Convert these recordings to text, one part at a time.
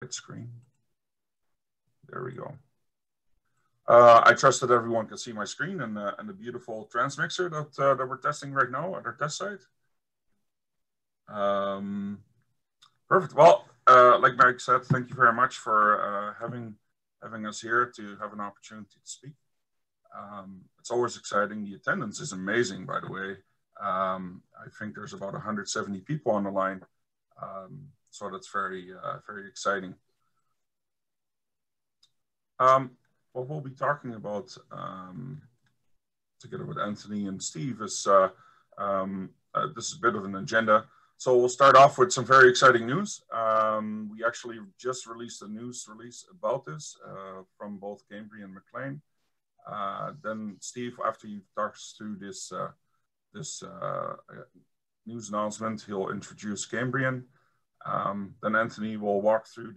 Rocket screen. There we go. I trust that everyone can see my screen and the beautiful transmixer that we're testing right now at our test site. Perfect. Well, like Mike said, thank you very much for having us here to have an opportunity to speak. It's always exciting. The attendance is amazing, by the way. I think there's about 170 people on the line, so that's very exciting. What we'll be talking about together with Anthony and Steve is this is a bit of an agenda. So we'll start off with some very exciting news. We actually just released a news release about this from both Cambrian and MacLean. Then Steve, after he talks through this news announcement, he'll introduce Cambrian. Then Anthony will walk through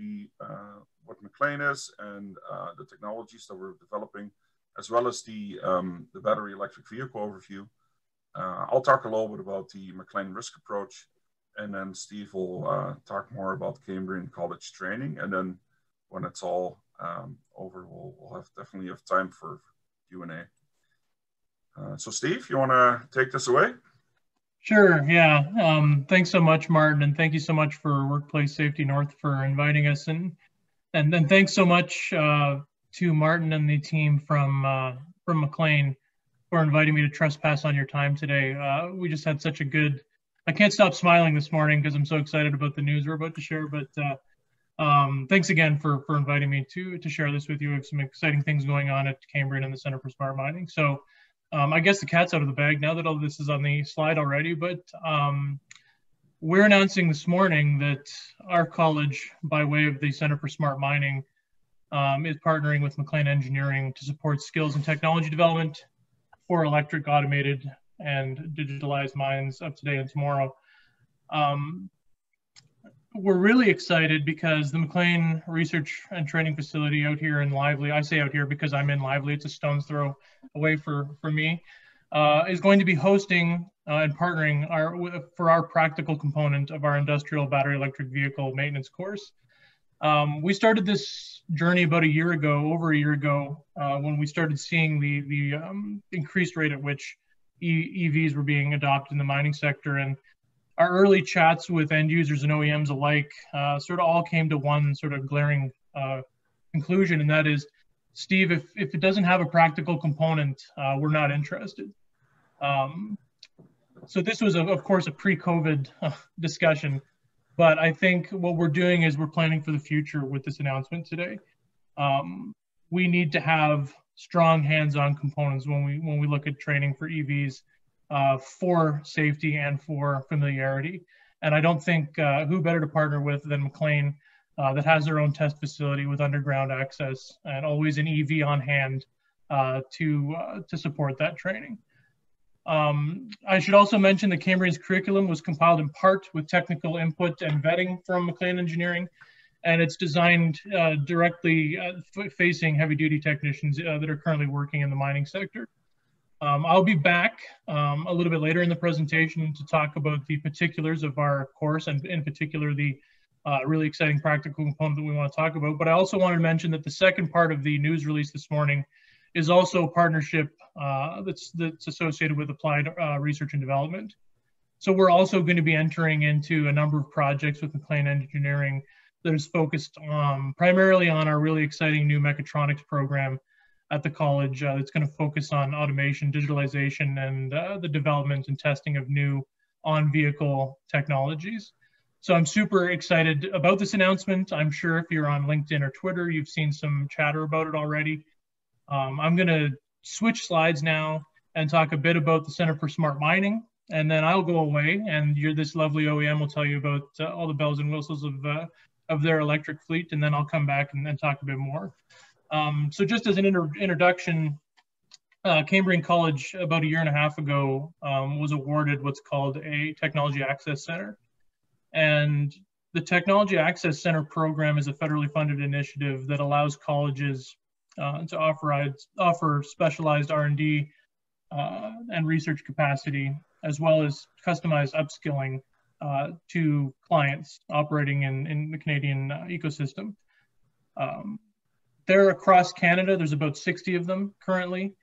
what MacLean is and the technologies that we're developing, as well as the battery electric vehicle overview. I'll talk a little bit about the MacLean risk approach, and then Steve will talk more about Cambrian College training. And then when it's all over, we'll definitely have time for Q&A. So Steve, you want to take this away? Sure, yeah. Thanks so much, Martin, and thank you so much for Workplace Safety North for inviting us. And then thanks so much to Martin and the team from MacLean for inviting me to trespass on your time today. We just had such a good, I can't stop smiling this morning because I'm so excited about the news we're about to share, but thanks again for inviting me to share this with you. We have some exciting things going on at Cambrian and the Center for Smart Mining. So I guess the cat's out of the bag now that all this is on the slide already, but we're announcing this morning that our college, by way of the Center for Smart Mining, is partnering with MacLean Engineering to support skills and technology development for electric, automated, and digitalized mines of today and tomorrow. We're really excited because the MacLean Research and Training Facility out here in Lively, I say out here because I'm in Lively, it's a stone's throw away for me, is going to be hosting and partnering for our practical component of our industrial battery electric vehicle maintenance course. We started this journey about over a year ago, when we started seeing the increased rate at which EVs were being adopted in the mining sector. And our early chats with end users and OEMs alike sort of all came to one sort of glaring conclusion, and that is, Steve, if it doesn't have a practical component, we're not interested. So this was, of course, a pre-COVID discussion, but I think what we're doing is we're planning for the future with this announcement today. We need to have strong hands-on components when we look at training for EVs for safety and for familiarity. And I don't think who better to partner with than MacLean, that has their own test facility with underground access and always an EV on hand to support that training. I should also mention that Cambrian's curriculum was compiled in part with technical input and vetting from MacLean Engineering, and it's designed directly facing heavy-duty technicians that are currently working in the mining sector. I'll be back a little bit later in the presentation to talk about the particulars of our course, and in particular the really exciting practical component that we want to talk about. But I also wanted to mention that the second part of the news release this morning is also a partnership that's associated with applied research and development. So we're also going to be entering into a number of projects with MacLean Engineering that is focused primarily on our really exciting new mechatronics program at the college. It's going to focus on automation, digitalization, and the development and testing of new on-vehicle technologies. So I'm super excited about this announcement. I'm sure if you're on LinkedIn or Twitter, you've seen some chatter about it already. I'm going to switch slides now and talk a bit about the Center for Smart Mining, and then I'll go away, and this lovely OEM will tell you about all the bells and whistles of their electric fleet, and then I'll come back and talk a bit more. So just as an introduction, Cambrian College about a year and a half ago was awarded what's called a Technology Access Center. And the Technology Access Center program is a federally funded initiative that allows colleges to offer specialized R&D and research capacity, as well as customized upskilling to clients operating in the Canadian ecosystem. They're across Canada. There's about 60 of them currently.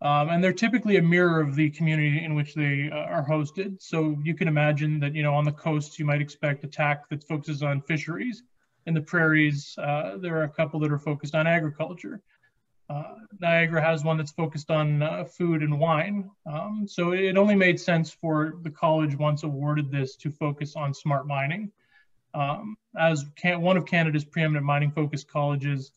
And they're typically a mirror of the community in which they are hosted. So you can imagine that, on the coast, you might expect a TAC that focuses on fisheries. In the prairies, there are a couple that are focused on agriculture. Niagara has one that's focused on food and wine. So it only made sense for the college, once awarded this, to focus on smart mining. As one of Canada's preeminent mining-focused colleges,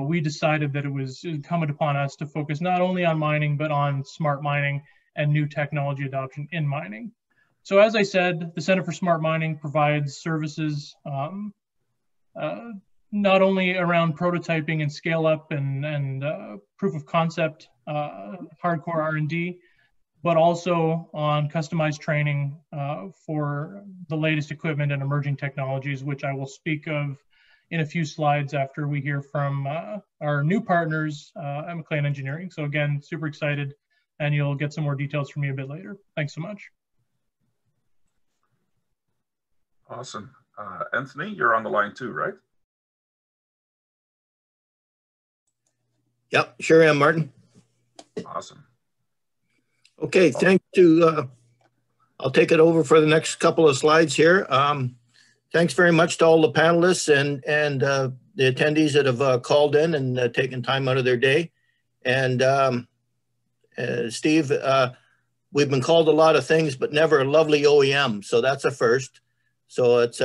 we decided that it was incumbent upon us to focus not only on mining, but on smart mining and new technology adoption in mining. So as I said, the Center for Smart Mining provides services not only around prototyping and scale up and proof of concept, hardcore R&D, but also on customized training for the latest equipment and emerging technologies, which I will speak of in a few slides after we hear from our new partners at MacLean Engineering. So again, super excited, and you'll get some more details from me a bit later. Thanks so much. Awesome. Anthony, you're on the line too, right? Yep, sure am, Martin. Awesome. Okay, thanks to, I'll take it over for the next couple of slides here. Thanks very much to all the panelists and the attendees that have called in and taken time out of their day. And Steve, we've been called a lot of things, but never a lovely OEM. So that's a first. So it's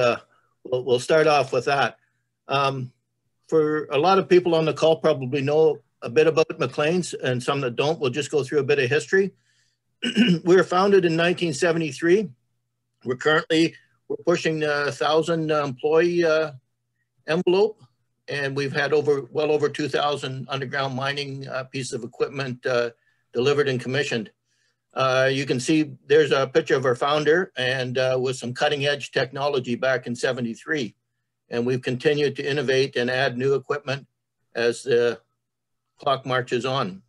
we'll start off with that. For a lot of people on the call probably know a bit about MacLean's, and some that don't, we'll just go through a bit of history. We were founded in 1973. We're pushing 1,000 employee envelope, and we've had well over 2,000 underground mining pieces of equipment delivered and commissioned. You can see there's a picture of our founder and with some cutting edge technology back in '73. And we've continued to innovate and add new equipment as the clock marches on.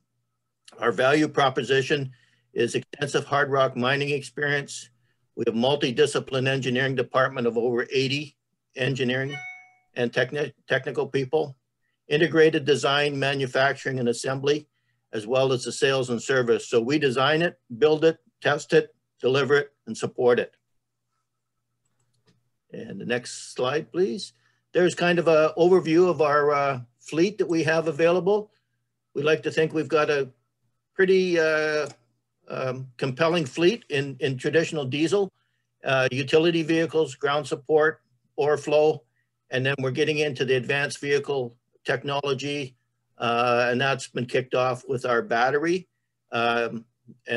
Our value proposition is extensive hard rock mining experience. We have multidiscipline engineering department of over 80 engineering and technical people, integrated design, manufacturing, and assembly, as well as the sales and service. So we design it, build it, test it, deliver it, and support it. And the next slide, please. There's kind of an overview of our fleet that we have available. We like to think we've got a pretty compelling fleet in traditional diesel, utility vehicles, ground support, ore flow, and then we're getting into the advanced vehicle technology, and that's been kicked off with our battery. And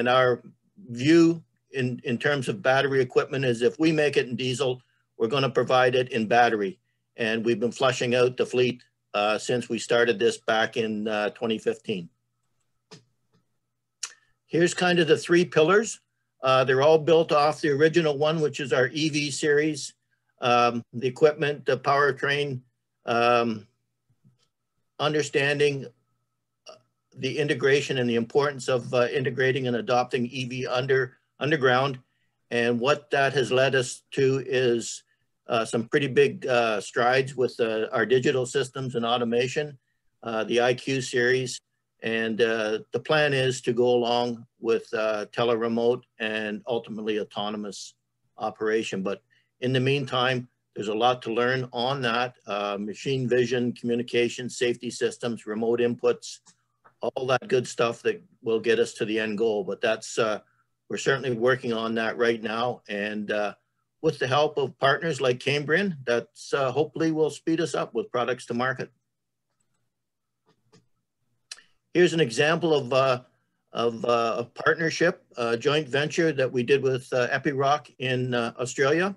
our view in terms of battery equipment is if we make it in diesel, we're going to provide it in battery. And we've been flushing out the fleet since we started this back in 2015. Here's kind of the three pillars. They're all built off the original one, which is our EV series. The equipment, the powertrain, understanding the integration and the importance of integrating and adopting EV underground. And what that has led us to is some pretty big strides with our digital systems and automation, the IQ series. And the plan is to go along with tele-remote and ultimately autonomous operation. But in the meantime, there's a lot to learn on that. Machine vision, communication, safety systems, remote inputs, all that good stuff that will get us to the end goal. But that's, we're certainly working on that right now. And with the help of partners like Cambrian, that's hopefully will speed us up with products to market. Here's an example of a partnership, a joint venture that we did with Epiroc in Australia.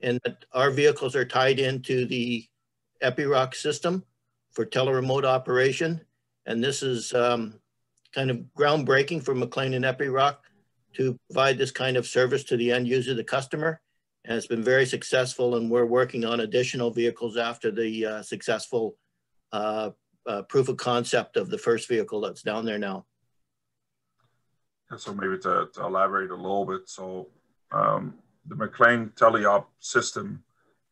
And our vehicles are tied into the Epiroc system for tele-remote operation. And this is kind of groundbreaking for MacLean and Epiroc to provide this kind of service to the end user, the customer. And it's been very successful, and we're working on additional vehicles after the successful proof of concept of the first vehicle that's down there now. And so maybe to elaborate a little bit, so the MacLean teleop system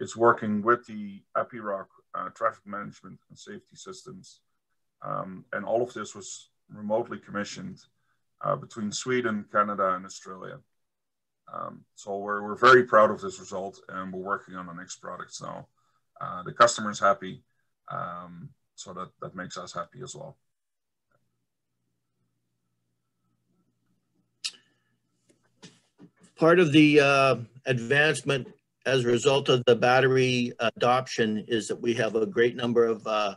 is working with the EPIROC traffic management and safety systems. And all of this was remotely commissioned between Sweden, Canada, and Australia. So we're very proud of this result, and we're working on the next products now. The customer is happy, so that makes us happy as well. Part of the advancement as a result of the battery adoption is that we have a great number of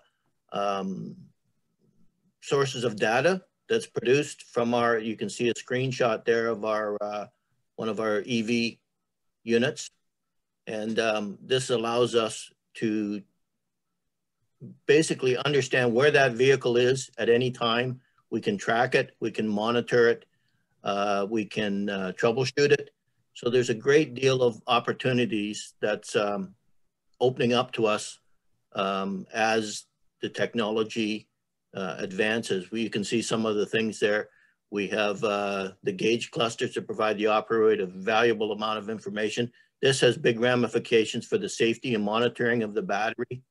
sources of data that's produced from our, you can see a screenshot there of our, one of our EV units. And this allows us to basically understand where that vehicle is at any time. We can track it, we can monitor it, we can troubleshoot it. So there's a great deal of opportunities that's opening up to us as the technology advances. You can see some of the things there. We have the gauge clusters to provide the operator a valuable amount of information. This has big ramifications for the safety and monitoring of the battery.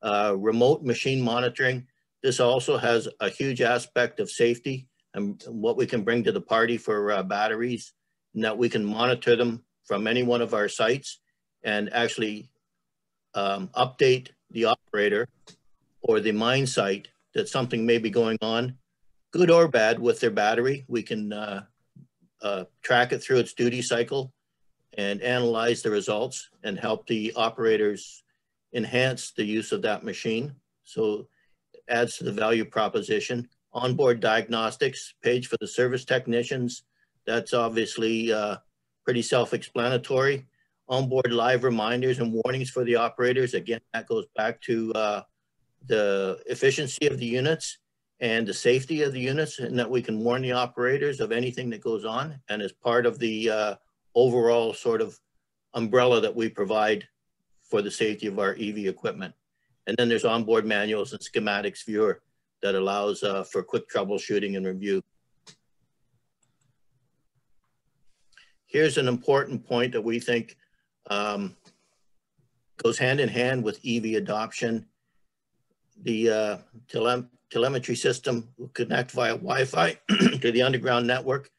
Remote machine monitoring. This also has a huge aspect of safety and what we can bring to the party for batteries, and that we can monitor them from any one of our sites and actually update the operator or the mine site that something may be going on, good or bad, with their battery. We can track it through its duty cycle and analyze the results and help the operators enhance the use of that machine. So it adds to the value proposition. Onboard diagnostics page for the service technicians. That's obviously pretty self-explanatory. Onboard live reminders and warnings for the operators. Again, that goes back to the efficiency of the units and the safety of the units, and that we can warn the operators of anything that goes on, and as part of the overall sort of umbrella that we provide for the safety of our EV equipment. And then there's onboard manuals and schematics viewer that allows for quick troubleshooting and review. Here's an important point that we think goes hand in hand with EV adoption. The telemetry system will connect via Wi-Fi to the underground network,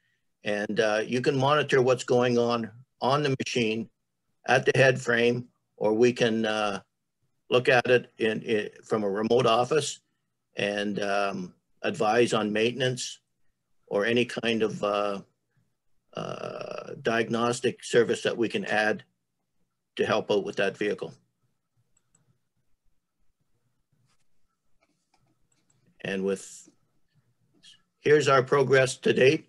and you can monitor what's going on the machine at the head frame, or we can look at it from a remote office and advise on maintenance or any kind of diagnostic service that we can add to help out with that vehicle. And here's our progress to date.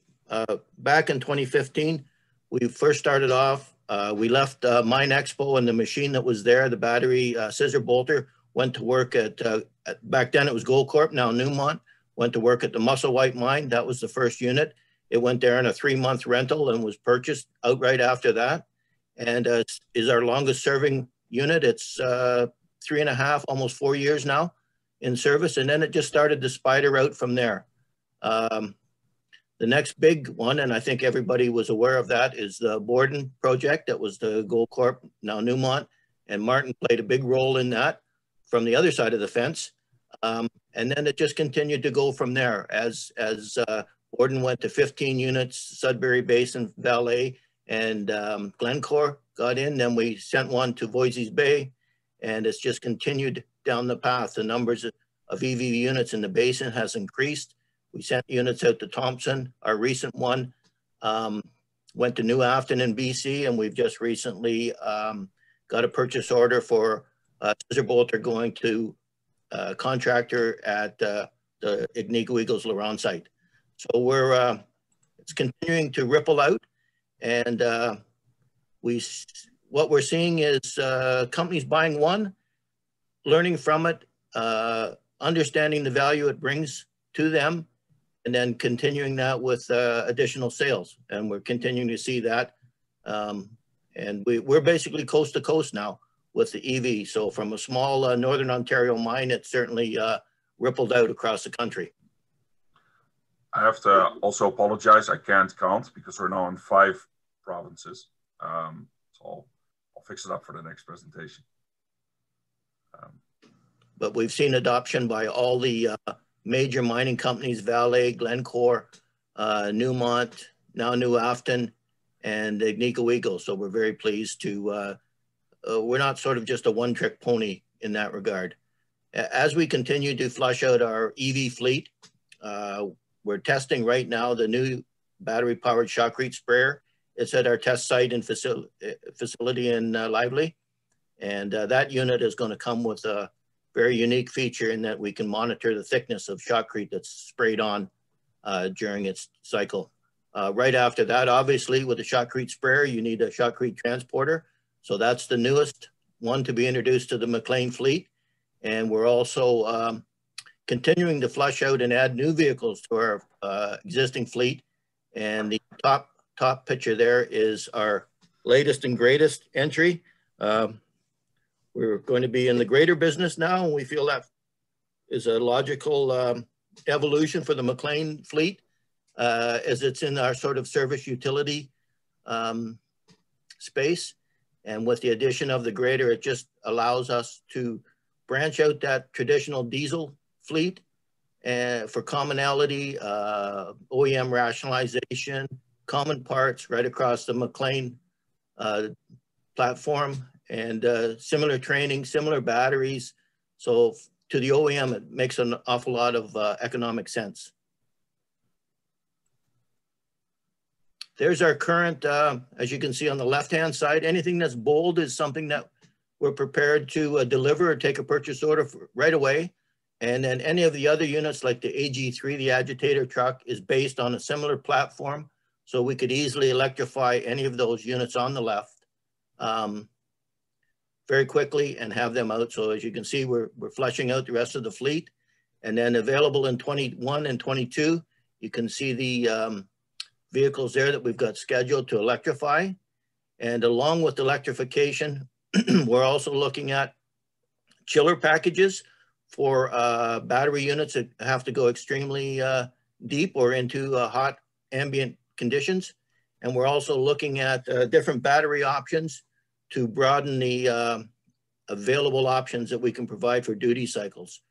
Back in 2015, we first started off, we left Mine Expo, and the machine that was there, the battery scissor bolter, went to work at back then it was Goldcorp, now Newmont, went to work at the Musselwhite mine. That was the first unit. It went there on a 3-month rental and was purchased outright after that. And is our longest serving unit. It's 3.5, almost 4 years now in service. And then it just started to spider out from there. The next big one, and I think everybody was aware of that, is the Borden project. That was the Goldcorp, now Newmont, and Martin played a big role in that from the other side of the fence. And then it just continued to go from there as Borden went to 15 units, Sudbury Basin, Valley, and Glencore got in. Then we sent one to Voisey's Bay, and it's just continued down the path. The numbers of EV units in the basin has increased. We sent units out to Thompson. Our recent one went to New Afton in BC, and we've just recently got a purchase order for a scissor bolter going to a contractor at the Ignico Eagles LaRonde site. So it's continuing to ripple out, and what we're seeing is companies buying one, learning from it, understanding the value it brings to them, and then continuing that with additional sales. And we're continuing to see that. And we're basically coast to coast now with the EV. So from a small Northern Ontario mine, it certainly rippled out across the country. I have to also apologize. I can't count because we're now in 5 provinces. So I'll fix it up for the next presentation. But we've seen adoption by all the major mining companies, Vale, Glencore, Newmont, now New Afton, and Agnico Eagle. So we're very pleased to, we're not sort of just a one-trick pony in that regard. As we continue to flush out our EV fleet, we're testing right now the new battery-powered shotcrete sprayer. It's at our test site and facility in Lively. And that unit is going to come with a very unique feature in that we can monitor the thickness of shotcrete that's sprayed on during its cycle. Right after that, obviously, with a shotcrete sprayer, you need a shotcrete transporter. So that's the newest one to be introduced to the MacLean fleet. And we're also continuing to flush out and add new vehicles to our existing fleet. And the top picture there is our latest and greatest entry. We're going to be in the grader business now, and we feel that is a logical evolution for the MacLean fleet, as it's in our sort of service utility space. And with the addition of the grader, it just allows us to branch out that traditional diesel fleet for commonality, OEM rationalization, common parts right across the MacLean platform, and similar training, similar batteries. So to the OEM, it makes an awful lot of economic sense. There's our current, as you can see on the left-hand side, anything that's bold is something that we're prepared to deliver or take a purchase order for right away. And then any of the other units like the AG3, the agitator truck, is based on a similar platform. So we could easily electrify any of those units on the left very quickly and have them out. So as you can see, we're fleshing out the rest of the fleet. And then available in 21 and 22, you can see the vehicles there that we've got scheduled to electrify. And along with electrification, we're also looking at chiller packages for battery units that have to go extremely deep or into hot ambient conditions. And we're also looking at different battery options to broaden the available options that we can provide for duty cycles.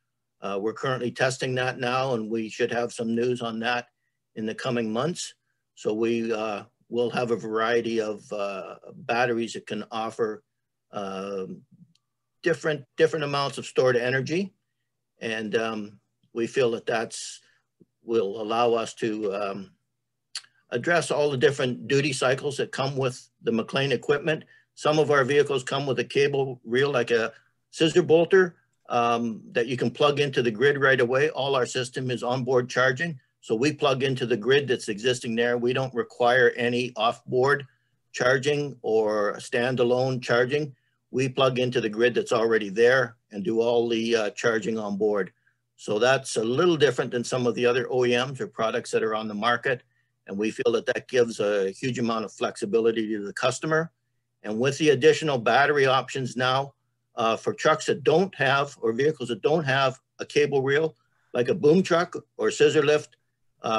We're currently testing that now, and we should have some news on that in the coming months. So we will have a variety of batteries that can offer different amounts of stored energy. And we feel that will allow us to address all the different duty cycles that come with the MacLean equipment. Some of our vehicles come with a cable reel, like a scissor bolter, that you can plug into the grid right away. All our system is onboard charging. So we plug into the grid that's existing there. We don't require any off-board charging or standalone charging. We plug into the grid that's already there and do all the charging on board. So that's a little different than some of the other OEMs or products that are on the market. And we feel that that gives a huge amount of flexibility to the customer. And with the additional battery options now for trucks that don't have, or vehicles that don't have a cable reel, like a boom truck or scissor lift,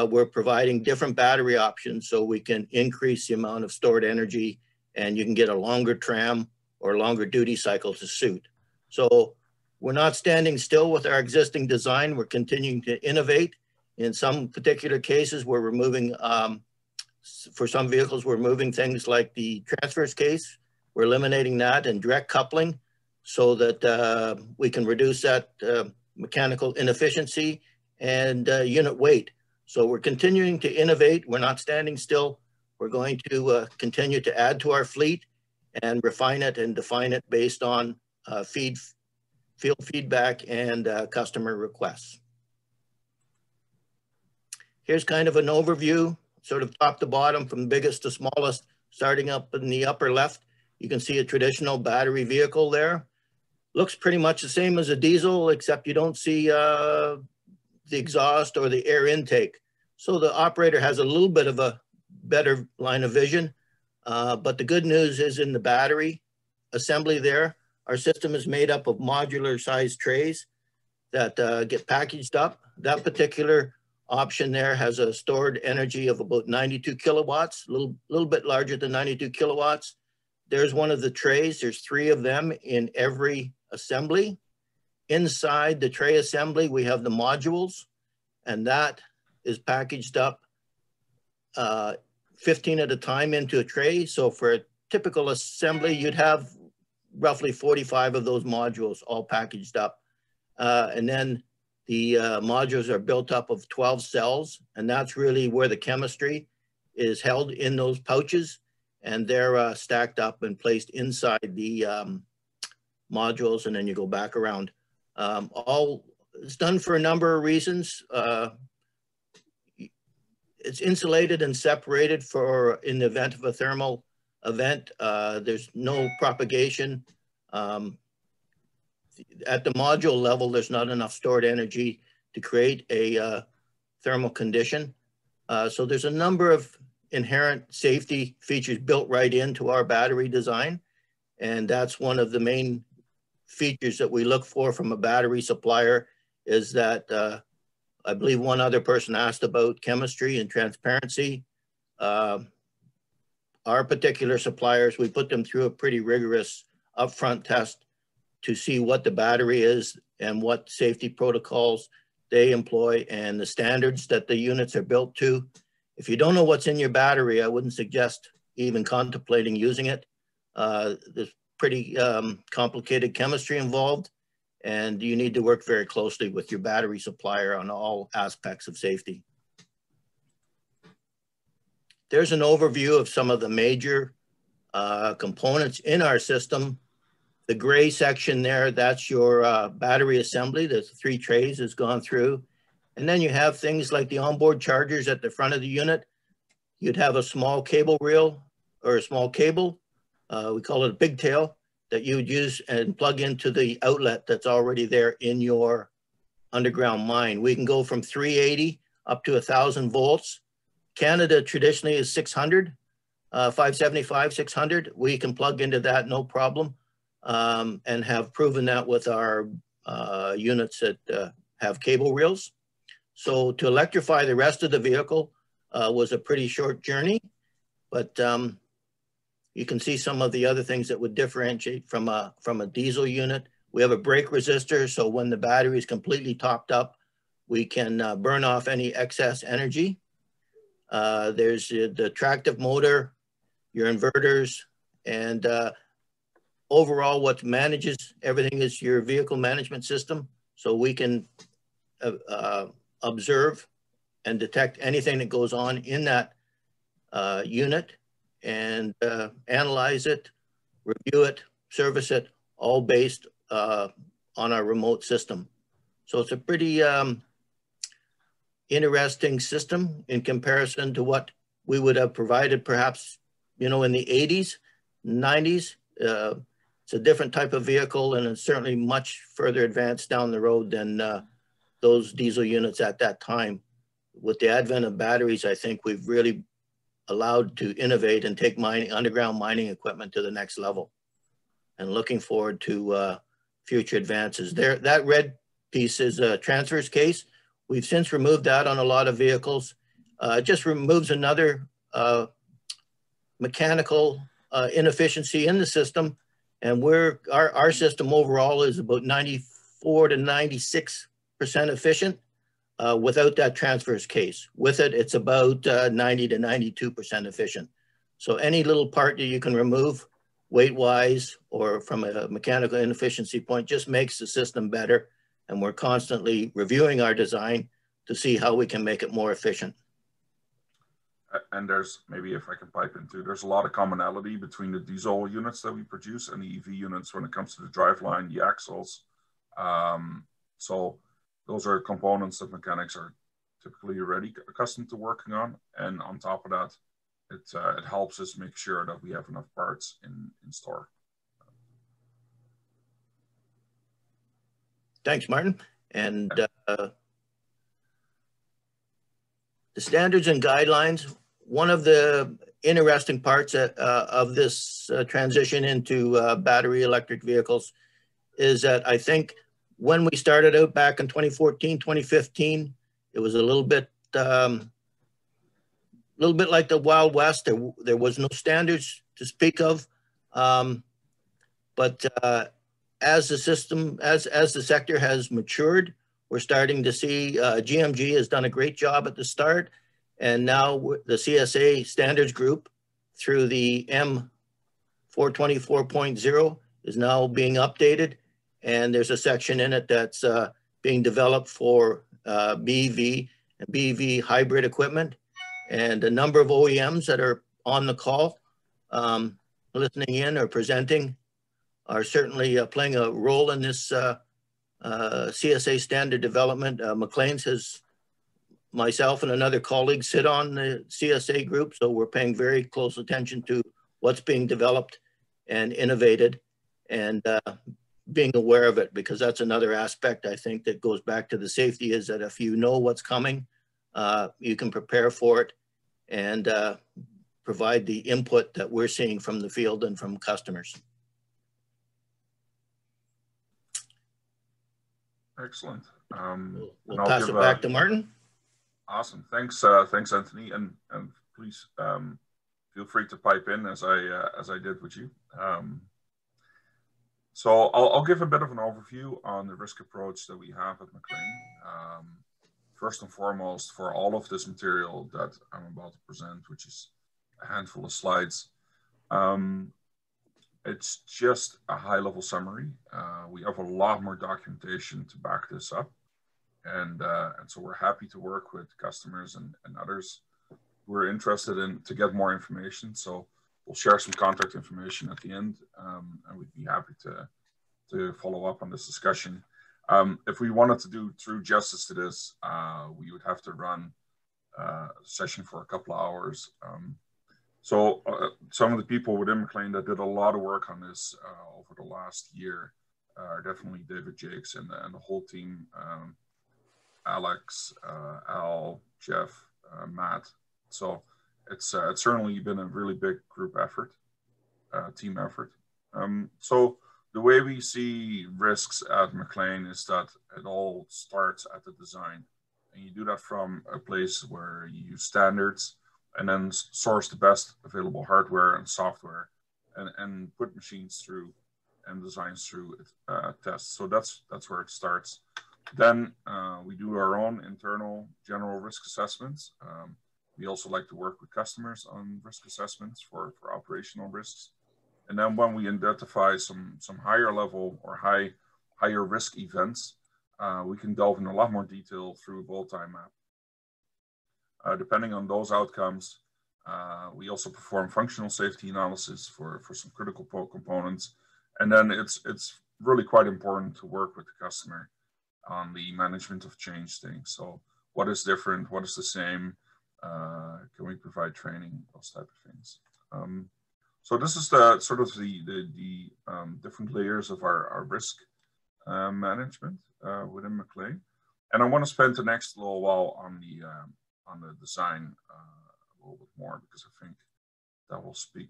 we're providing different battery options so we can increase the amount of stored energy, and you can get a longer tram or longer duty cycle to suit. So we're not standing still with our existing design. We're continuing to innovate. In some particular cases, we're removing, for some vehicles, we're moving things like the transverse case. We're eliminating that, and direct coupling so that we can reduce that mechanical inefficiency and unit weight. So we're continuing to innovate. We're not standing still. We're going to continue to add to our fleet and refine it and define it based on field feedback and customer requests. Here's kind of an overview, sort of top to bottom, from biggest to smallest, starting up in the upper left. You can see a traditional battery vehicle there. Looks pretty much the same as a diesel, except you don't see the exhaust or the air intake. So the operator has a little bit of a better line of vision. But the good news is in the battery assembly there, our system is made up of modular sized trays that get packaged up. That particular option there has a stored energy of about 92 kilowatts, a little bit larger than 92 kilowatts. there's one of the trays. There's 3 of them in every assembly. Inside the tray assembly, we have the modules, and that is packaged up 15 at a time into a tray. So for a typical assembly, you'd have roughly 45 of those modules all packaged up. And then the modules are built up of 12 cells, and that's really where the chemistry is held in those pouches, and they're stacked up and placed inside the modules, and then you go back around. All it's done for a number of reasons. It's insulated and separated for in the event of a thermal event. There's no propagation. At the module level, there's not enough stored energy to create a thermal condition. So there's a number of inherent safety features built right into our battery design. And that's one of the main features that we look for from a battery supplier, is that I believe one other person asked about chemistry and transparency. Our particular suppliers, we put them through a pretty rigorous upfront test to see what the battery is and what safety protocols they employ and the standards that the units are built to. If you don't know what's in your battery, I wouldn't suggest even contemplating using it. There's pretty complicated chemistry involved, and you need to work very closely with your battery supplier on all aspects of safety. There's an overview of some of the major components in our system. The gray section there, that's your battery assembly. The 3 trays has gone through. And then you have things like the onboard chargers at the front of the unit. You'd have a small cable reel or a small cable. We call it a pigtail, that you would use and plug into the outlet that's already there in your underground mine. We can go from 380 up to 1,000 volts. Canada traditionally is 600, 575, 600. We can plug into that, no problem. And have proven that with our units that have cable reels. So to electrify the rest of the vehicle was a pretty short journey, but you can see some of the other things that would differentiate from a diesel unit. We have a brake resistor, so when the battery is completely topped up, we can burn off any excess energy. There's the tractive motor, your inverters, and overall, what manages everything is your vehicle management system. So we can observe and detect anything that goes on in that unit and analyze it, review it, service it, all based on our remote system. So it's a pretty interesting system in comparison to what we would have provided perhaps, you know, in the 80s, 90s. It's a different type of vehicle, and it's certainly much further advanced down the road than those diesel units at that time. With the advent of batteries, I think we've really allowed to innovate and take underground mining equipment to the next level. And looking forward to future advances. That red piece is a transverse case. We've since removed that on a lot of vehicles. It just removes another mechanical inefficiency in the system. And our system overall is about 94 to 96% efficient without that transverse case. With it, it's about 90 to 92% efficient. So any little part that you can remove weight-wise or from a mechanical inefficiency point just makes the system better. And we're constantly reviewing our design to see how we can make it more efficient. And there's, maybe if I can pipe into, there's a lot of commonality between the diesel units that we produce and the EV units when it comes to the driveline, the axles. So those are components that mechanics are typically already accustomed to working on. And on top of that, it helps us make sure that we have enough parts in store. Thanks, Martin. And the standards and guidelines, one of the interesting parts of this transition into battery electric vehicles is that I think when we started out back in 2014, 2015, it was a little bit like the Wild West. There was no standards to speak of. But as the system, as the sector has matured, we're starting to see GMG has done a great job at the start. And now the CSA standards group through the M424.0 is now being updated. And there's a section in it that's being developed for BEV and BEV hybrid equipment. And a number of OEMs that are on the call, listening in or presenting, are certainly playing a role in this CSA standard development. MacLean's has, myself and another colleague sit on the CSA group, so we're paying very close attention to what's being developed and innovated, and being aware of it, because that's another aspect I think that goes back to the safety, is that if you know what's coming, you can prepare for it and provide the input that we're seeing from the field and from customers. Excellent. We'll pass it back to Martin. Awesome. Thanks, thanks, Anthony, and please feel free to pipe in as I did with you. So I'll give a bit of an overview on the risk approach that we have at MacLean. First and foremost, for all of this material that I'm about to present, which is a handful of slides, it's just a high-level summary. We have a lot more documentation to back this up, and so we're happy to work with customers and others who are interested in to get more information. So we'll share some contact information at the end, and we'd be happy to follow up on this discussion. If we wanted to do true justice to this, we would have to run a session for a couple of hours. So some of the people within MacLean that did a lot of work on this over the last year are definitely David Jakes and the whole team, Alex, Al, Jeff, Matt. So it's certainly been a really big group effort, team effort. So the way we see risks at MacLean is that it all starts at the design. And you do that from a place where you use standards and then source the best available hardware and software and put machines through and designs through tests. So that's where it starts. Then we do our own internal general risk assessments. We also like to work with customers on risk assessments for operational risks. And then when we identify some higher level or higher risk events, we can delve in a lot more detail through a bolt-on map. Depending on those outcomes, we also perform functional safety analysis for some critical components. And then it's really quite important to work with the customer on the management of change things. So what is different? What is the same? Can we provide training? Those type of things. So this is the sort of the different layers of our risk management within MacLean. And I want to spend the next little while on the design a little bit more, because I think that will speak.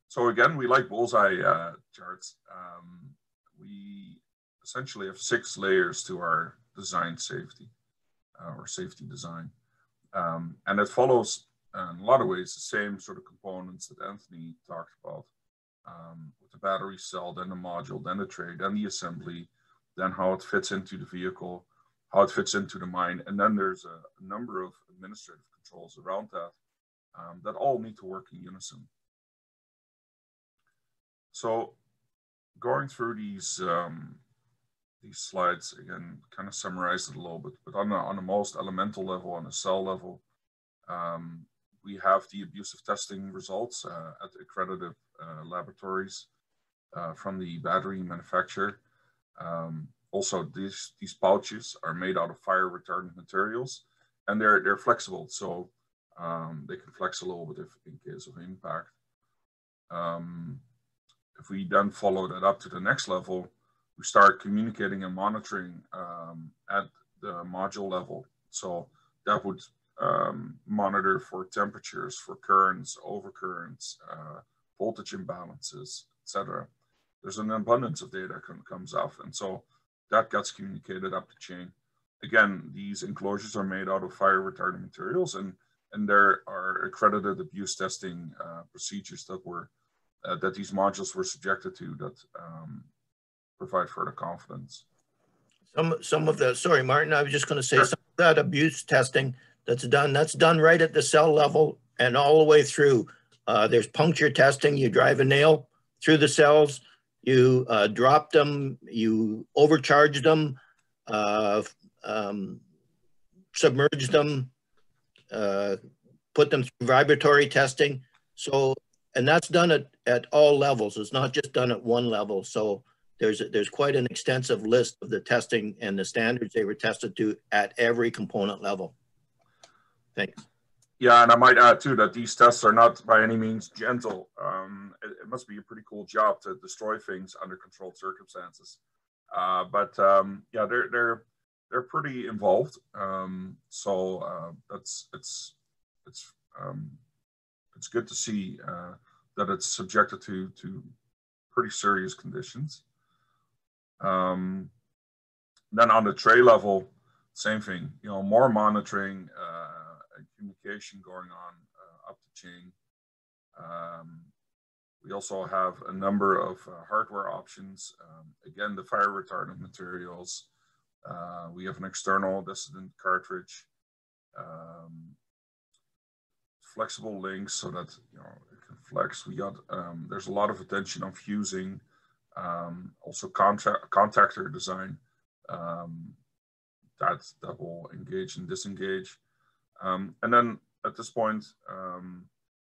So again, we like bullseye charts. We essentially have 6 layers to our design safety or safety design. And it follows in a lot of ways the same sort of components that Anthony talked about, with the battery cell, then the module, then the tray, then the assembly, then how it fits into the vehicle, how it fits into the mine. And then there's a number of administrative controls around that that all need to work in unison. So going through these slides, again, kind of summarize it a little bit, but on the most elemental level, on the cell level, we have the abusive testing results at accredited laboratories from the battery manufacturer. Also, these pouches are made out of fire retardant materials, and they're flexible, so they can flex a little bit in case of impact. If we then follow that up to the next level, we start communicating and monitoring at the module level. So that would monitor for temperatures, for currents, overcurrents, voltage imbalances, etc. There's an abundance of data comes off, and so that gets communicated up the chain. Again, these enclosures are made out of fire retardant materials, and there are accredited abuse testing procedures that were that these modules were subjected to that provide further confidence. Some of the, sorry, Martin, I was just going to say, Sure. some of that abuse testing that's done right at the cell level and all the way through. There's puncture testing. You drive a nail through the cells, you drop them, you overcharge them, submerge them, put them through vibratory testing. So, and that's done at all levels. It's not just done at one level. So there's quite an extensive list of the testing and the standards they were tested to at every component level. Thanks. Yeah, and I might add too that these tests are not by any means gentle. It must be a pretty cool job to destroy things under controlled circumstances. Yeah, they're pretty involved. It's good to see that it's subjected to pretty serious conditions. Then on the tray level, same thing. You know, more monitoring and communication going on up the chain. We also have a number of hardware options. Again, the fire retardant materials. We have an external dissident cartridge. Flexible links so that it can flex. We got there's a lot of attention on fusing. Also contactor design that will engage and disengage. And then at this point,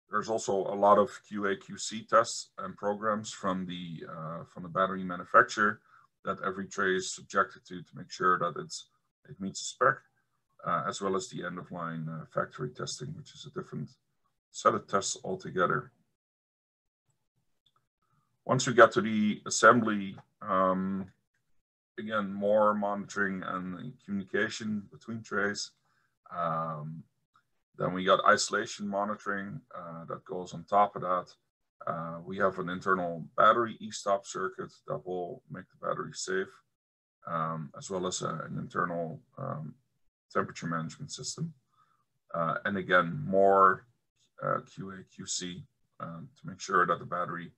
there's also a lot of QA/QC tests and programs from the battery manufacturer that every tray is subjected to make sure that it meets the spec, as well as the end-of-line factory testing, which is a different set of tests altogether. Once we get to the assembly, again, more monitoring and communication between trays. Then we got isolation monitoring that goes on top of that. We have an internal battery e-stop circuit that will make the battery safe, as well as an internal temperature management system. And again, more QA/QC to make sure that the battery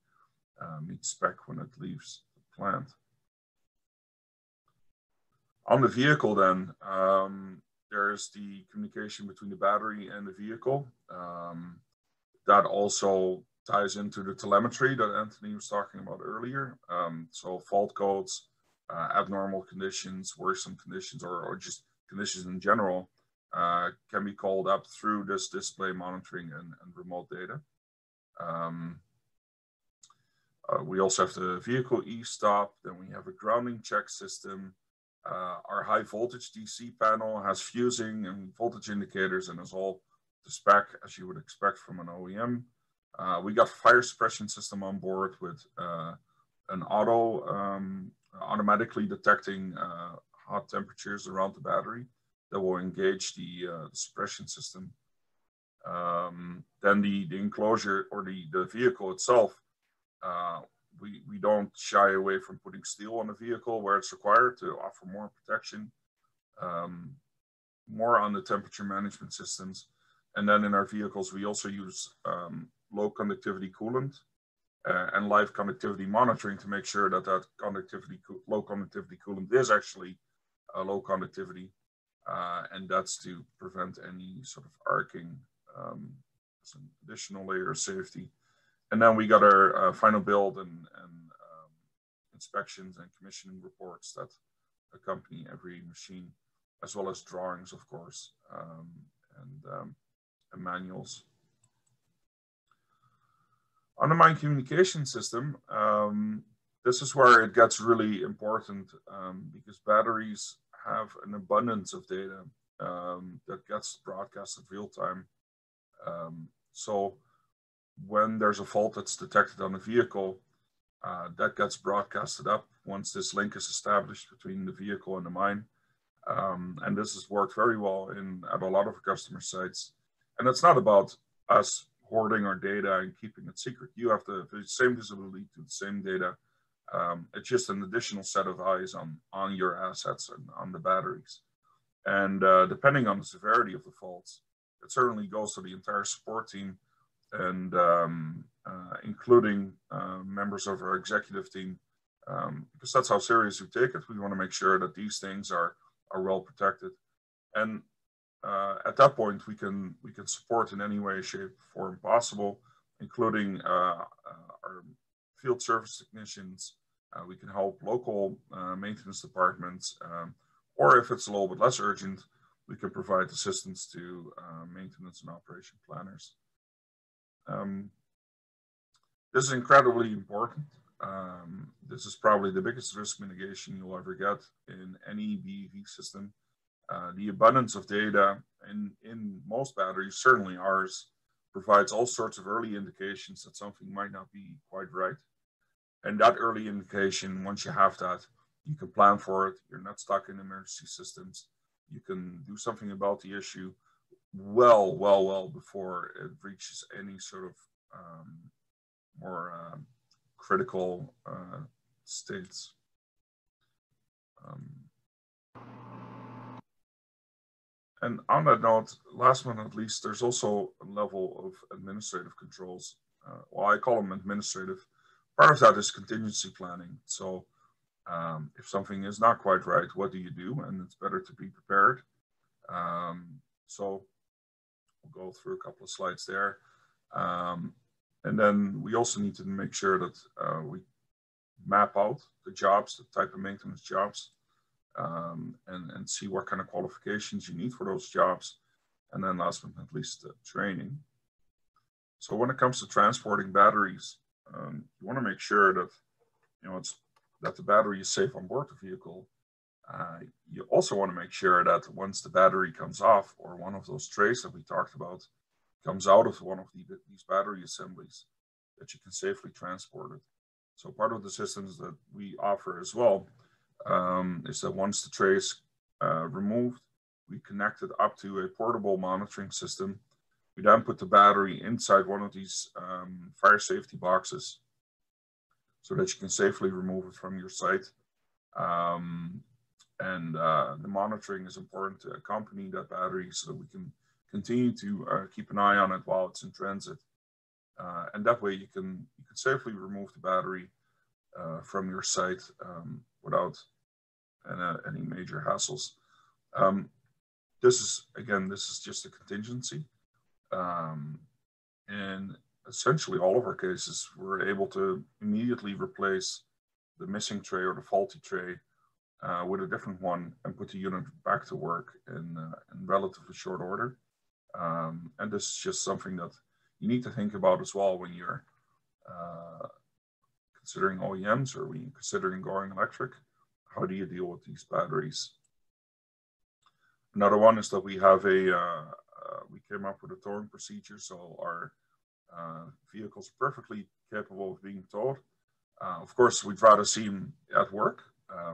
meets spec when it leaves the plant. On the vehicle then, there's the communication between the battery and the vehicle. That also ties into the telemetry that Anthony was talking about earlier. So fault codes, abnormal conditions, worrisome conditions, or just conditions in general can be called up through this display monitoring and remote data. We also have the vehicle e-stop, then we have a grounding check system. Our high voltage DC panel has fusing and voltage indicators and is all the spec as you would expect from an OEM. We got fire suppression system on board with an automatically detecting hot temperatures around the battery that will engage the suppression system. Then the enclosure or the vehicle itself, we don't shy away from putting steel on the vehicle where it's required to offer more protection, more on the temperature management systems. And then in our vehicles, we also use low conductivity coolant and live conductivity monitoring to make sure that low conductivity coolant is actually low conductivity. And that's to prevent any sort of arcing, some additional layer of safety. And then we got our final build and inspections and commissioning reports that accompany every machine, as well as drawings, of course, and manuals. On the mine communication system, this is where it gets really important because batteries have an abundance of data that gets broadcasted real time. So when there's a fault that's detected on the vehicle, that gets broadcasted up once this link is established between the vehicle and the mine. And this has worked very well at a lot of customer sites. And it's not about us hoarding our data and keeping it secret. You have the same visibility to the same data. It's just an additional set of eyes on your assets and on the batteries. And depending on the severity of the faults, it certainly goes to the entire support team and including members of our executive team, because that's how serious we take it. We want to make sure that these things are well protected, and at that point we can support in any way, shape, form possible, including our field service technicians. We can help local maintenance departments, or if it's a little bit less urgent, we can provide assistance to maintenance and operation planners. This is incredibly important. This is probably the biggest risk mitigation you'll ever get in any BEV system. The abundance of data in most batteries, certainly ours, provides all sorts of early indications that something might not be quite right. And that early indication, once you have that, you can plan for it. You're not stuck in emergency systems. You can do something about the issue well before it reaches any sort of more critical states. And on that note, last but not least, there's also a level of administrative controls. Well, I call them administrative. Part of that is contingency planning. So if something is not quite right, what do you do? And it's better to be prepared. So we'll go through a couple of slides there. And then we also need to make sure that we map out the jobs, the type of maintenance jobs, and see what kind of qualifications you need for those jobs. And then last but not least, training. So when it comes to transporting batteries, you want to make sure that that the battery is safe on board the vehicle. You also want to make sure that once the battery comes off, or one of those trays that we talked about comes out of one of these battery assemblies, that you can safely transport it. So part of the systems that we offer as well is that once the tray is removed, we connect it up to a portable monitoring system. We then put the battery inside one of these fire safety boxes so that you can safely remove it from your site. And the monitoring is important to accompany that battery so that we can continue to keep an eye on it while it's in transit. And that way you can safely remove the battery from your site without any major hassles. This is just a contingency. And essentially all of our cases, we're able to immediately replace the missing tray or the faulty tray with a different one and put the unit back to work in relatively short order. And this is just something that you need to think about as well when you're considering OEMs or when you're considering going electric. How do you deal with these batteries? Another one is that we have we came up with a towing procedure, so our vehicles are perfectly capable of being towed. Of course, we'd rather see them at work,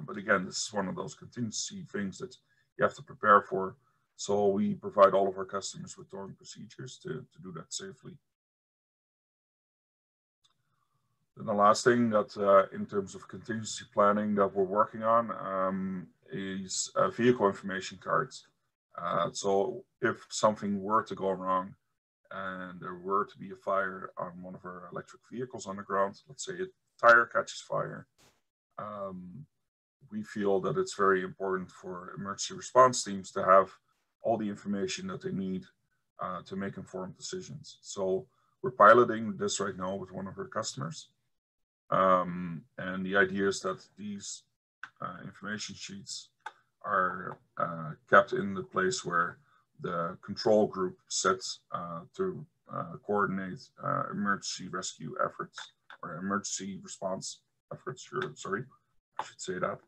but again, this is one of those contingency things that you have to prepare for. So we provide all of our customers with towing procedures to do that safely. Then the last thing that in terms of contingency planning that we're working on is vehicle information cards. So if something were to go wrong and there were to be a fire on one of our electric vehicles on the ground, let's say a tire catches fire, we feel that it's very important for emergency response teams to have all the information that they need to make informed decisions. So we're piloting this right now with one of our customers. And the idea is that these information sheets are kept in the place where the control group sits to coordinate emergency rescue efforts or emergency response efforts, sorry, I should say that.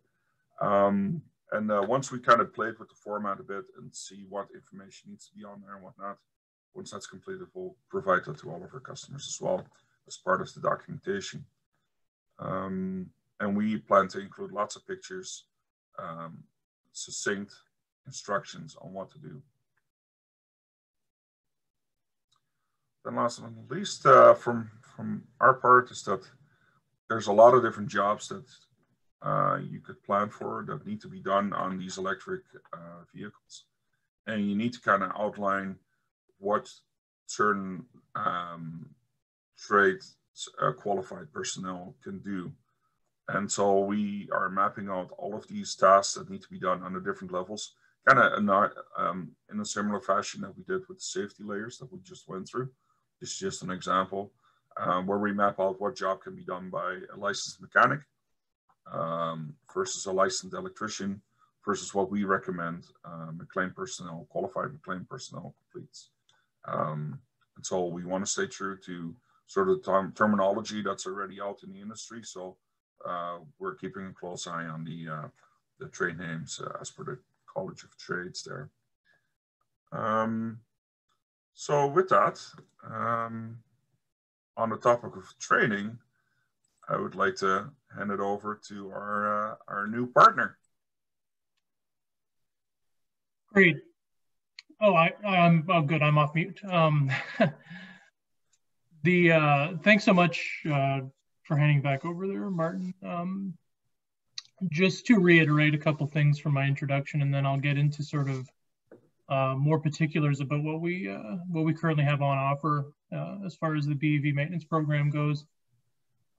And once we kind of played with the format a bit and see what information needs to be on there and whatnot, once that's completed, we'll provide that to all of our customers as well as part of the documentation. And we plan to include lots of pictures, succinct instructions on what to do. Then last but not least, from our part is that there's a lot of different jobs that you could plan for that need to be done on these electric vehicles. And you need to kind of outline what certain trades qualified personnel can do. And so we are mapping out all of these tasks that need to be done on the different levels, kind of in a similar fashion that we did with the safety layers that we just went through. This is just an example where we map out what job can be done by a licensed mechanic versus a licensed electrician versus what we recommend MacLean personnel, qualified MacLean personnel completes. And so we want to stay true to sort of the terminology that's already out in the industry. So we're keeping a close eye on the trade names as per the College of Trades there. So with that, on the topic of training, I would like to hand it over to our new partner. Great. Oh, I'm good. I'm off mute. Thanks so much for handing back over there, Martin. Just to reiterate a couple things from my introduction, and then I'll get into sort of more particulars about what we currently have on offer as far as the BEV maintenance program goes.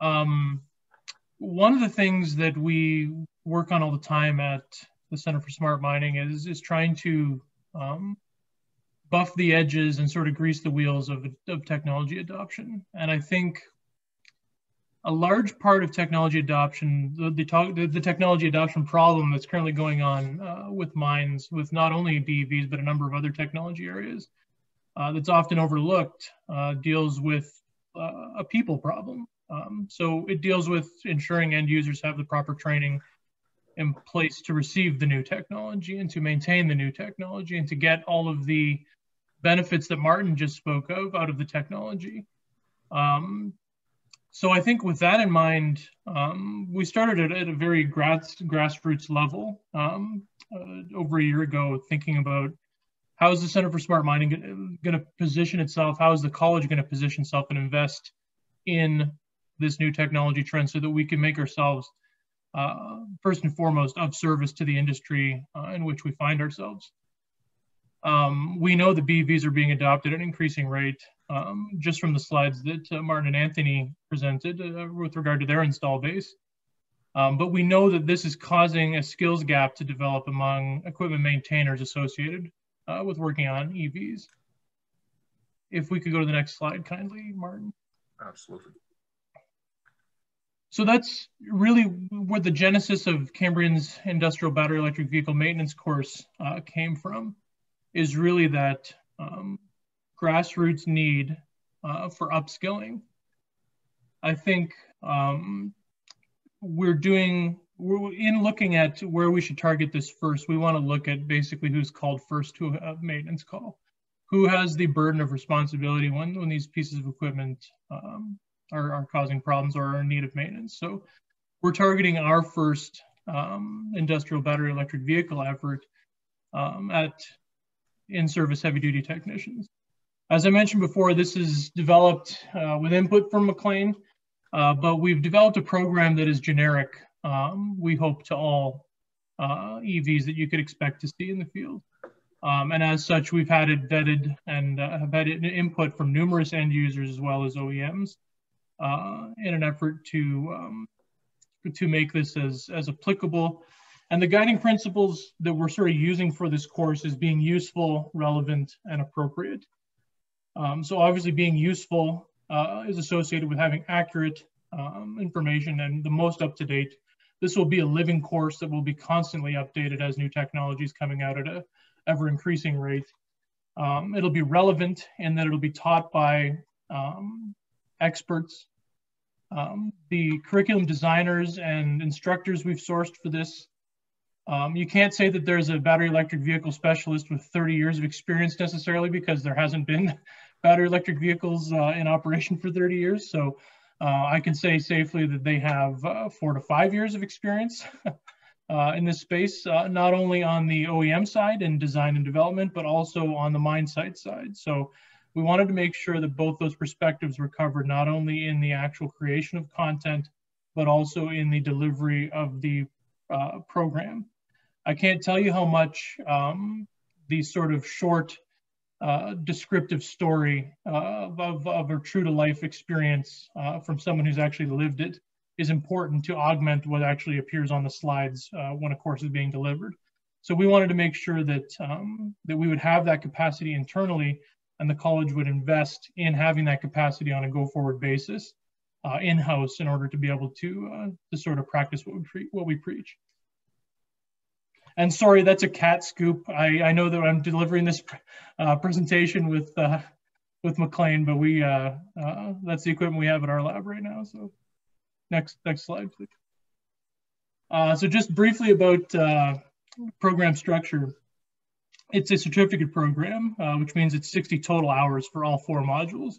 One of the things that we work on all the time at the Center for Smart Mining is trying to buff the edges and sort of grease the wheels of technology adoption. And I think a large part of technology adoption, the technology adoption problem that's currently going on with mines, with not only BEVs, but a number of other technology areas that's often overlooked, deals with a people problem. So it deals with ensuring end users have the proper training in place to receive the new technology and to maintain the new technology and to get all of the benefits that Martin just spoke of out of the technology. So I think with that in mind, we started at a very grassroots level over a year ago, thinking about how is the Center for Smart Mining going to position itself? How is the college going to position itself and invest in this new technology trend so that we can make ourselves first and foremost of service to the industry in which we find ourselves. We know the BEVs are being adopted at an increasing rate, just from the slides that Martin and Anthony presented with regard to their install base. But we know that this is causing a skills gap to develop among equipment maintainers associated with working on EVs. If we could go to the next slide, kindly, Martin. Absolutely. So that's really where the genesis of Cambrian's industrial battery electric vehicle maintenance course came from, is really that grassroots need for upskilling. I think in looking at where we should target this first, we want to look at basically who's called first to a maintenance call, who has the burden of responsibility when these pieces of equipment are causing problems or are in need of maintenance. So we're targeting our first industrial battery electric vehicle effort at in-service heavy-duty technicians. As I mentioned before, this is developed with input from MacLean, but we've developed a program that is generic, we hope, to all EVs that you could expect to see in the field. And as such, we've had it vetted and have had input from numerous end users as well as OEMs in an effort to make this as applicable. And the guiding principles that we're sort of using for this course is being useful, relevant, and appropriate. So obviously being useful is associated with having accurate information and the most up-to-date. This will be a living course that will be constantly updated as new technologies coming out at an ever-increasing rate. It'll be relevant in that it'll be taught by experts. The curriculum designers and instructors we've sourced for this, you can't say that there's a battery electric vehicle specialist with 30 years of experience necessarily, because there hasn't been battery electric vehicles in operation for 30 years. So I can say safely that they have 4 to 5 years of experience in this space, not only on the OEM side in design and development, but also on the mine site side. So we wanted to make sure that both those perspectives were covered, not only in the actual creation of content, but also in the delivery of the program. I can't tell you how much these sort of short descriptive story of a true to life experience from someone who's actually lived it is important to augment what actually appears on the slides when a course is being delivered. So we wanted to make sure that, that we would have that capacity internally, and the college would invest in having that capacity on a go-forward basis in-house in order to be able to sort of practice what we preach. And sorry, that's a cat scoop. I know that I'm delivering this presentation with MacLean, but we that's the equipment we have at our lab right now. So next slide, please. So just briefly about program structure. It's a certificate program, which means it's 60 total hours for all 4 modules.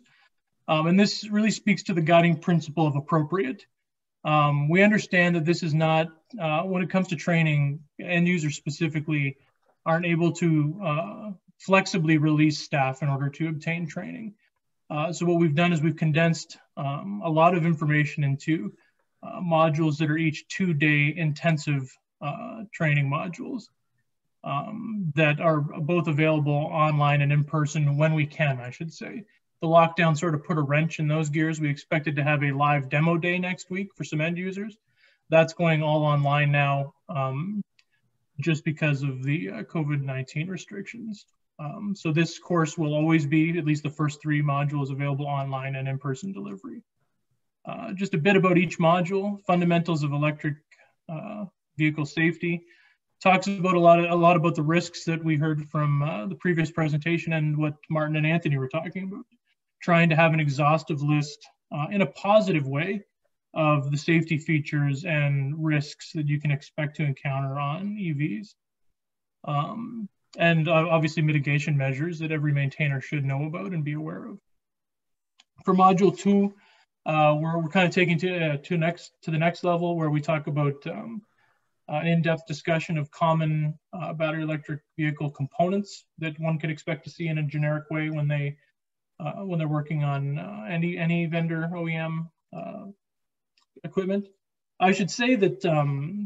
And this really speaks to the guiding principle of appropriate. We understand that this is not, when it comes to training, end users specifically aren't able to flexibly release staff in order to obtain training. So what we've done is we've condensed a lot of information into modules that are each 2-day intensive training modules that are both available online and in person when we can, I should say. The lockdown sort of put a wrench in those gears. We expected to have a live demo day next week for some end users. That's going all online now just because of the COVID-19 restrictions. So this course will always be, at least the first 3 modules, available online and in-person delivery. Just a bit about each module. Fundamentals of electric vehicle safety. Talks about a lot about the risks that we heard from the previous presentation and what Martin and Anthony were talking about. Trying to have an exhaustive list in a positive way of the safety features and risks that you can expect to encounter on EVs. And obviously mitigation measures that every maintainer should know about and be aware of. For module 2, we're kind of taking to the next level, where we talk about an in-depth discussion of common battery electric vehicle components that one could expect to see in a generic way when they're working on any vendor OEM equipment. I should say that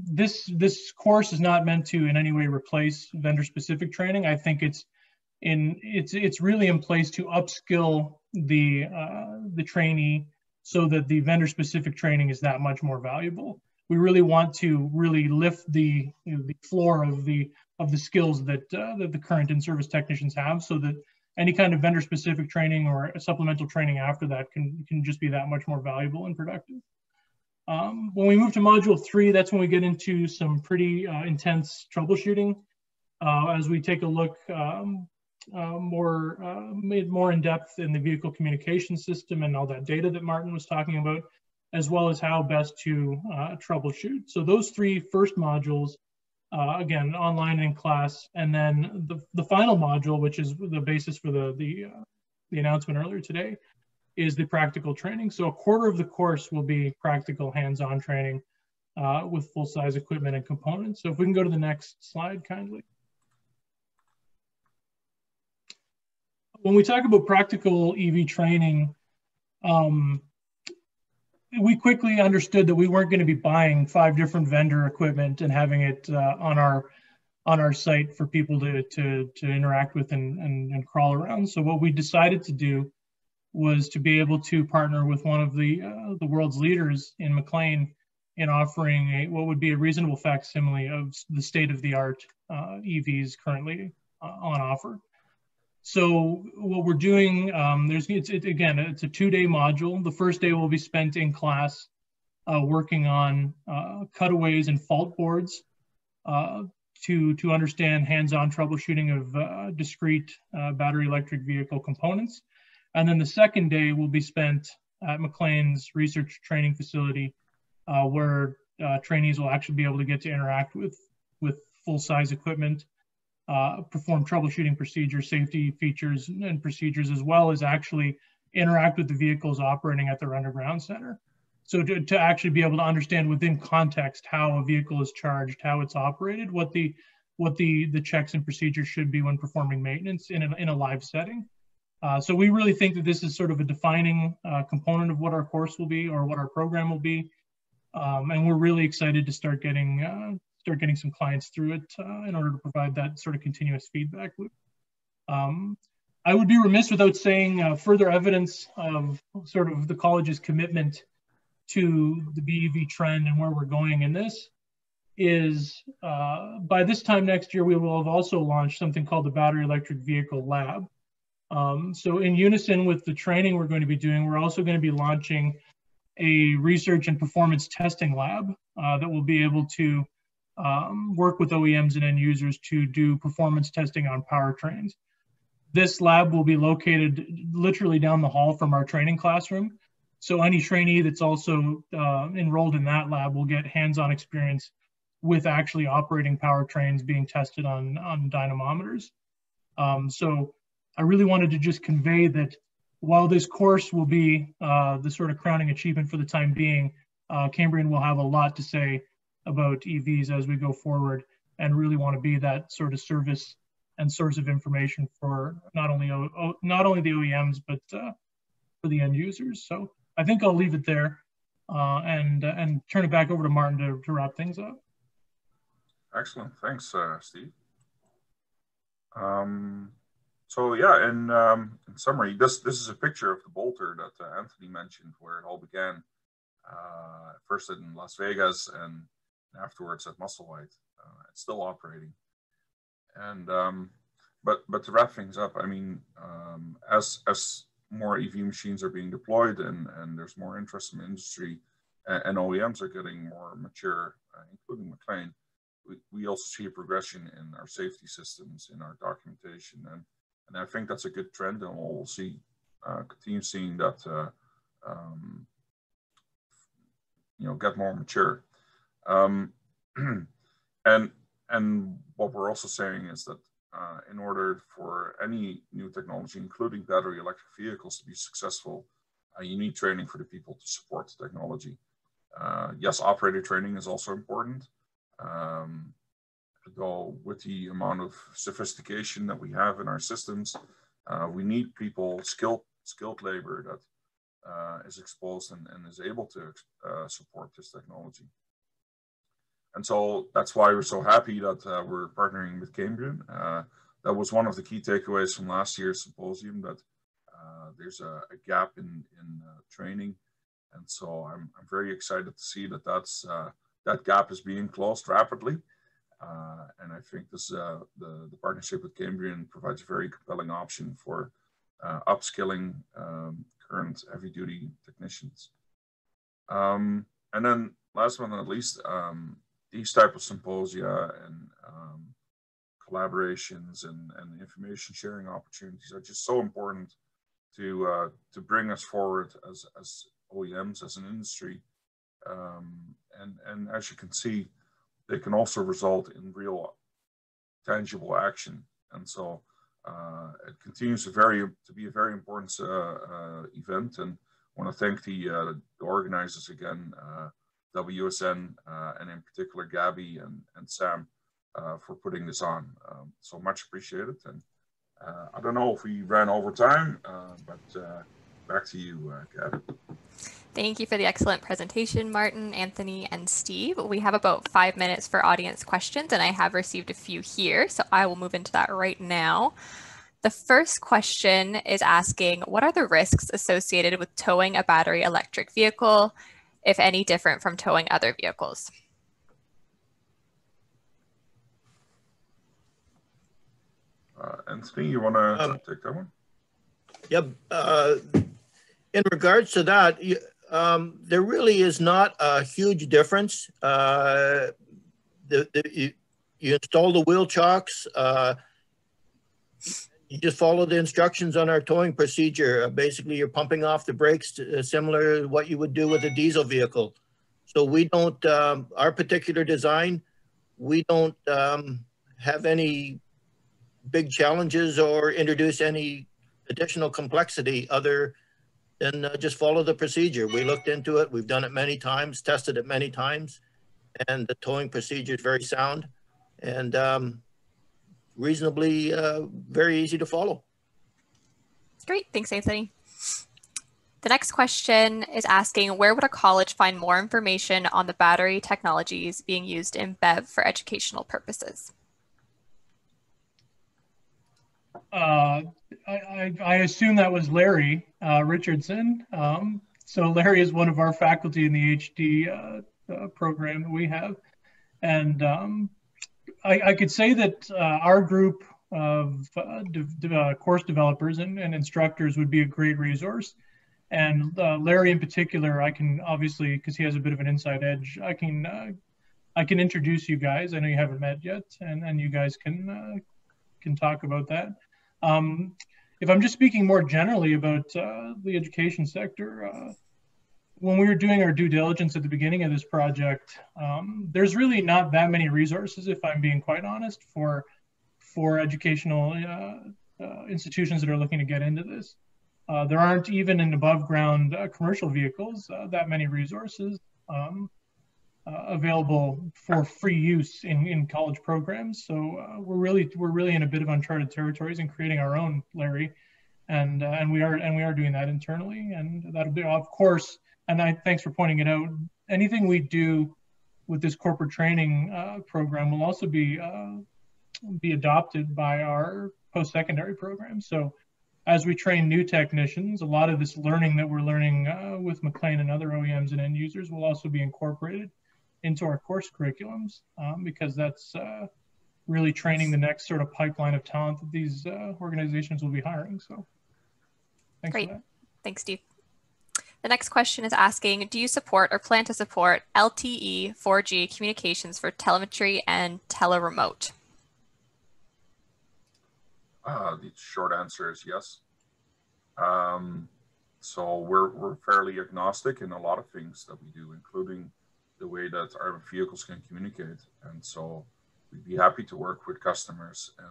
this course is not meant to in any way replace vendor-specific training. I think it's really in place to upskill the trainee so that the vendor-specific training is that much more valuable. We really want to really lift the floor of the skills that the current in-service technicians have, so that any kind of vendor-specific training or supplemental training after that can just be that much more valuable and productive. When we move to module 3, that's when we get into some pretty intense troubleshooting. As we take a look more in depth in the vehicle communication system and all that data that Martin was talking about, as well as how best to troubleshoot. So those 3 first modules, again, online and in class, and then the final module, which is the basis for the announcement earlier today, is the practical training. So a quarter of the course will be practical hands-on training with full-size equipment and components. So if we can go to the next slide, kindly. When we talk about practical EV training, we quickly understood that we weren't going to be buying 5 different vendor equipment and having it on our site for people to interact with and crawl around. So what we decided to do was to be able to partner with one of the world's leaders in MacLean in offering what would be a reasonable facsimile of the state-of-the-art EVs currently on offer. So what we're doing, again, it's a 2-day module. The first day will be spent in class working on cutaways and fault boards to understand hands-on troubleshooting of discrete battery electric vehicle components. And then the second day will be spent at MacLean's research training facility, where trainees will actually be able to get to interact with full-size equipment, perform troubleshooting procedures, safety features and procedures, as well as actually interact with the vehicles operating at their underground center. So to actually be able to understand within context how a vehicle is charged, how it's operated, what the checks and procedures should be when performing maintenance in a live setting. So we really think that this is sort of a defining component of what our course will be, or what our program will be. And we're really excited to start getting some clients through it in order to provide that sort of continuous feedback loop. I would be remiss without saying further evidence of sort of the college's commitment to the BEV trend and where we're going in this is by this time next year, we will have also launched something called the Battery Electric Vehicle Lab. So in unison with the training we're going to be doing, we're also going to be launching a research and performance testing lab that will be able to work with OEMs and end users to do performance testing on powertrains. This lab will be located literally down the hall from our training classroom. So any trainee that's also enrolled in that lab will get hands-on experience with actually operating powertrains being tested on dynamometers. So I really wanted to just convey that while this course will be the sort of crowning achievement for the time being, Cambrian will have a lot to say about EVs as we go forward and really want to be that sort of service and source of information for not only the OEMs, but for the end users. So I think I'll leave it there and turn it back over to Martin to wrap things up. Excellent, thanks, Steve. So yeah, in summary, this is a picture of the bolter that Anthony mentioned, where it all began. First in Las Vegas and afterwards at Musselwhite. It's still operating. And but to wrap things up, I mean, as more EV machines are being deployed and there's more interest in the industry, and OEMs are getting more mature, including MacLean, we also see a progression in our safety systems, in our documentation, and I think that's a good trend, and we'll see continue seeing that you know, get more mature. And what we're also saying is that in order for any new technology, including battery electric vehicles, to be successful, you need training for the people to support the technology. Yes, operator training is also important. Though with the amount of sophistication that we have in our systems, we need people, skilled labor that is exposed and is able to support this technology. And so that's why we're so happy that we're partnering with Cambrian. That was one of the key takeaways from last year's symposium, that there's a gap in training. And so I'm very excited to see that that gap is being closed rapidly. And I think this the partnership with Cambrian provides a very compelling option for upskilling current heavy-duty technicians. And then last but not least, these type of symposia and collaborations and information sharing opportunities are just so important to bring us forward as OEMs, as an industry. And as you can see, they can also result in real tangible action. And so it continues to be a very important event. And I want to thank the organizers again, WSN, and in particular Gabby and Sam for putting this on. So much appreciated. And I don't know if we ran over time, but back to you, Gabby. Thank you for the excellent presentation, Martin, Anthony, and Steve. We have about 5 minutes for audience questions, and I have received a few here, so I will move into that right now. The first question is asking, what are the risks associated with towing a battery electric vehicle, if any different from towing other vehicles? Anthony, you want to take that one? Yep. In regards to that, there really is not a huge difference. You install the wheel chocks. You just follow the instructions on our towing procedure. Basically, you're pumping off the brakes similar to what you would do with a diesel vehicle. So we don't, our particular design, we don't have any big challenges or introduce any additional complexity other than just follow the procedure. We looked into it. We've done it many times, tested it many times, and the towing procedure is very sound and reasonably very easy to follow. Great, thanks, Anthony. The next question is asking, where would a college find more information on the battery technologies being used in BEV for educational purposes? I assume that was Larry Richardson. So Larry is one of our faculty in the HD program that we have. And I could say that our group of course developers and instructors would be a great resource. And Larry in particular, I can obviously, because he has a bit of an inside edge, I can introduce you guys. I know you haven't met yet, and you guys can talk about that. If I'm just speaking more generally about the education sector, when we were doing our due diligence at the beginning of this project, there's really not that many resources, if I'm being quite honest, for educational institutions that are looking to get into this. There aren't even in above ground commercial vehicles that many resources available for free use in college programs. So we're really in a bit of uncharted territories and creating our own, Larry, and we are doing that internally, and that'll be, of course. And thanks for pointing it out. Anything we do with this corporate training program will also be adopted by our post-secondary program. So as we train new technicians, a lot of this learning that we're learning with MacLean and other OEMs and end users will also be incorporated into our course curriculums, because that's really training the next sort of pipeline of talent that these organizations will be hiring. So thanks for that. Thanks, Steve. The next question is asking, do you support or plan to support LTE 4G communications for telemetry and teleremote? The short answer is yes. So we're fairly agnostic in a lot of things that we do, including the way that our vehicles can communicate. And so we'd be happy to work with customers in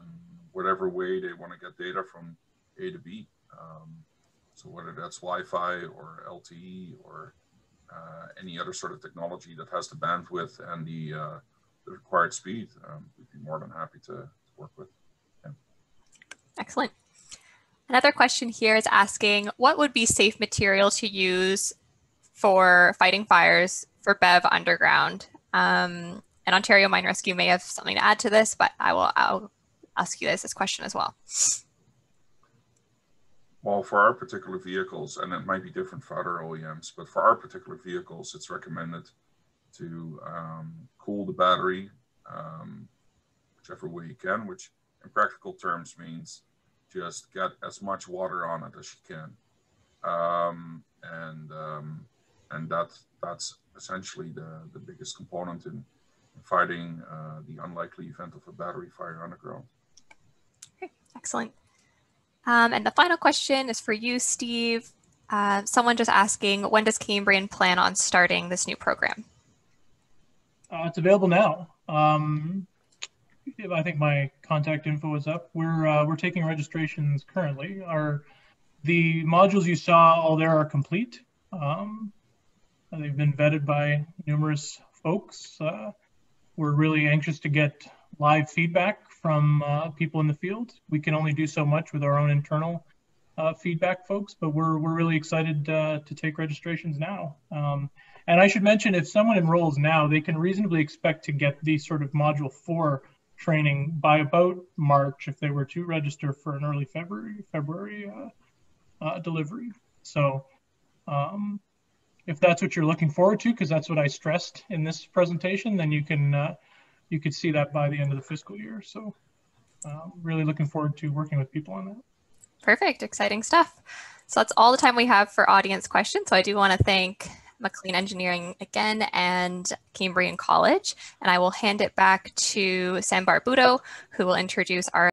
whatever way they want to get data from A to B. So whether that's Wi-Fi or LTE or any other sort of technology that has the bandwidth and the required speed, we'd be more than happy to work with. Yeah. Excellent. Another question here is asking, what would be safe material to use for fighting fires for BEV underground? And Ontario Mine Rescue may have something to add to this, but I'll ask you guys this question as well. Well, for our particular vehicles, and it might be different for other OEMs, but for our particular vehicles, it's recommended to cool the battery whichever way you can, which in practical terms means just get as much water on it as you can. And that's essentially the biggest component in fighting the unlikely event of a battery fire underground. Okay, excellent. And the final question is for you, Steve. Someone just asking, when does Cambrian plan on starting this new program? It's available now. I think my contact info is up. We're taking registrations currently. The modules you saw all there are complete. They've been vetted by numerous folks. We're really anxious to get live feedback from people in the field. We can only do so much with our own internal feedback folks, but we're really excited to take registrations now. And I should mention, if someone enrolls now, they can reasonably expect to get the sort of module 4 training by about March if they were to register for an early February delivery. So if that's what you're looking forward to, because that's what I stressed in this presentation, then you could see that by the end of the fiscal year. So really looking forward to working with people on that. Perfect, exciting stuff. So that's all the time we have for audience questions. So I do want to thank MacLean Engineering again and Cambrian College, and I will hand it back to Sam Barbuto, who will introduce our